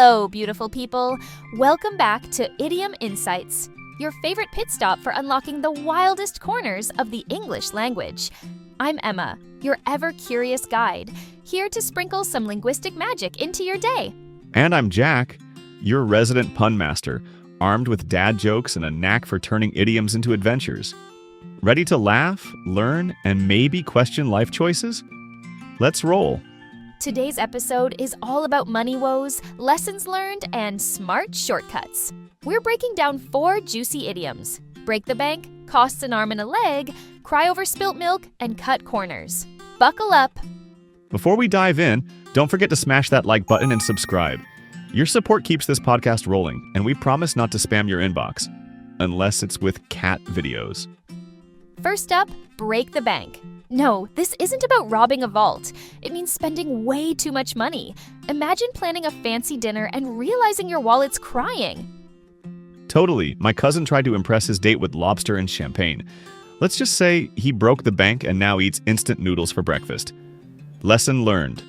Hello, beautiful people. Welcome back to Idiom Insights, your favorite pit stop for unlocking the wildest corners of the English language. I'm Emma, your ever-curious guide, here to sprinkle some linguistic magic into your day. And I'm Jack, your resident pun master, armed with dad jokes and a knack for turning idioms into adventures. Ready to laugh, learn, and maybe question life choices? Let's roll. Today's episode is all about money woes, lessons learned, and smart shortcuts. We're breaking down 4 juicy idioms: break the bank, costs an arm and a leg, cry over spilt milk, and cut corners. Buckle up. Before we dive in, don't forget to smash that like button and subscribe. Your support keeps this podcast rolling, and we promise not to spam your inbox, unless it's with cat videos. First up, break the bank. No, this isn't about robbing a vault. It means spending way too much money. Imagine planning a fancy dinner and realizing your wallet's crying. Totally. My cousin tried to impress his date with lobster and champagne. Let's just say he broke the bank and now eats instant noodles for breakfast. Lesson learned.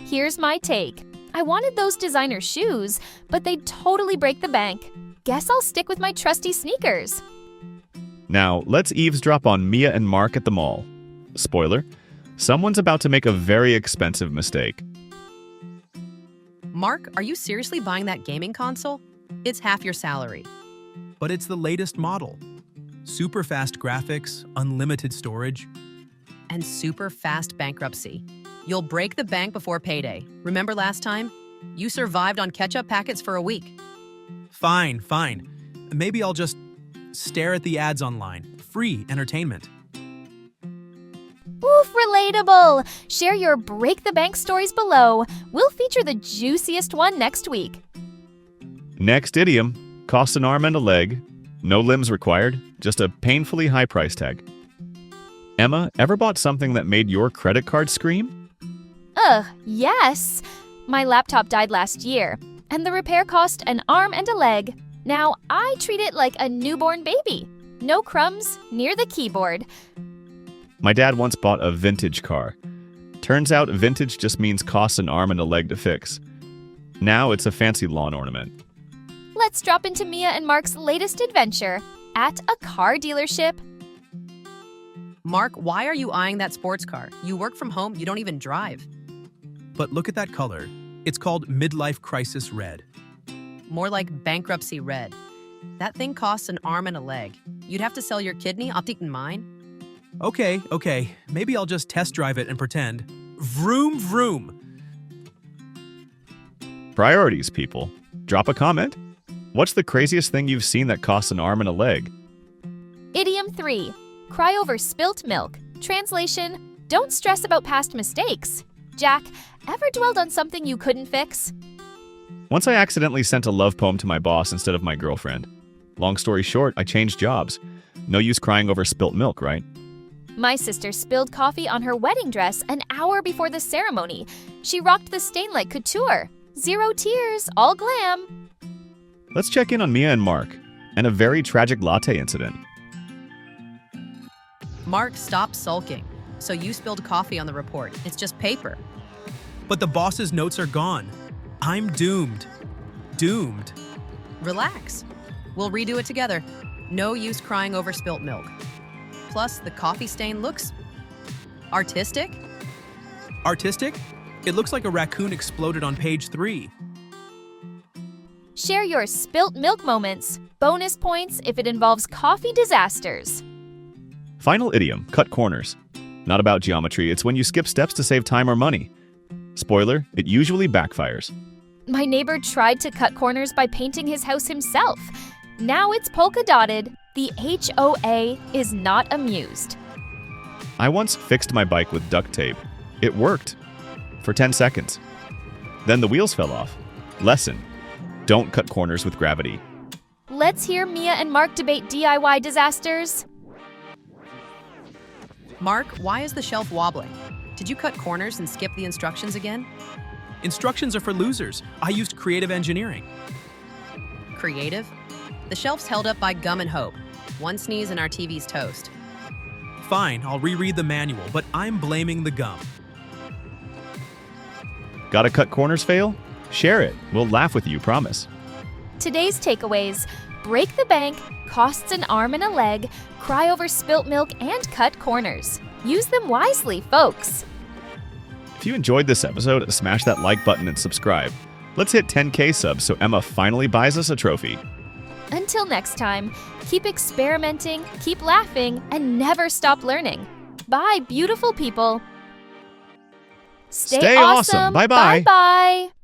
Here's my take. I wanted those designer shoes, but they'd totally break the bank. Guess I'll stick with my trusty sneakers. Now, let's eavesdrop on Mia and Mark at the mall. Spoiler, someone's about to make a very expensive mistake. Mark, are you seriously buying that gaming console? It's half your salary. But it's the latest model. Super fast graphics, unlimited storage. And super fast bankruptcy. You'll break the bank before payday. Remember last time? You survived on ketchup packets for a week. Fine. Maybe I'll just stare at the ads online. Free entertainment. Oof, relatable! Share your break the bank stories below. We'll feature the juiciest one next week. Next idiom, costs an arm and a leg. No limbs required, just a painfully high price tag. Emma, ever bought something that made your credit card scream? Yes. My laptop died last year, and the repair cost an arm and a leg. Now I treat it like a newborn baby. No crumbs near the keyboard. My dad once bought a vintage car. Turns out vintage just means costs an arm and a leg to fix. Now it's a fancy lawn ornament. Let's drop into Mia and Mark's latest adventure at a car dealership. Mark, why are you eyeing that sports car? You work from home, you don't even drive. But look at that color. It's called midlife crisis red. More like bankruptcy red. That thing costs an arm and a leg. You'd have to sell your kidney, optic and mine. Okay. Maybe I'll just test drive it and pretend. Vroom, vroom. Priorities, people. Drop a comment. What's the craziest thing you've seen that costs an arm and a leg? Idiom 3. Cry over spilt milk. Translation: don't stress about past mistakes. Jack, ever dwelled on something you couldn't fix? Once I accidentally sent a love poem to my boss instead of my girlfriend. Long story short, I changed jobs. No use crying over spilt milk, right? My sister spilled coffee on her wedding dress an hour before the ceremony. She rocked the stain like couture. 0 tears, all glam. Let's check in on Mia and Mark, and a very tragic latte incident. Mark, stop sulking. So you spilled coffee on the report. It's just paper. But the boss's notes are gone. I'm doomed. Doomed. Relax. We'll redo it together. No use crying over spilt milk. Plus, the coffee stain looks artistic. Artistic? It looks like a raccoon exploded on page 3. Share your spilt milk moments. Bonus points if it involves coffee disasters. Final idiom, cut corners. Not about geometry, it's when you skip steps to save time or money. Spoiler, it usually backfires. My neighbor tried to cut corners by painting his house himself. Now it's polka dotted. The HOA is not amused. I once fixed my bike with duct tape. It worked. For 10 seconds. Then the wheels fell off. Lesson: don't cut corners with gravity. Let's hear Mia and Mark debate DIY disasters. Mark, why is the shelf wobbling? Did you cut corners and skip the instructions again? Instructions are for losers. I used creative engineering. Creative? The shelf's held up by gum and hope. One sneeze and our TV's toast. Fine, I'll reread the manual, but I'm blaming the gum. Gotta cut corners fail? Share it. We'll laugh with you, promise. Today's takeaways: break the bank, costs an arm and a leg, cry over spilt milk, and cut corners. Use them wisely, folks. If you enjoyed this episode, smash that like button and subscribe. Let's hit 10K subs so Emma finally buys us a trophy. Until next time, keep experimenting, keep laughing, and never stop learning. Bye, beautiful people. Stay awesome. Bye-bye. Bye-bye.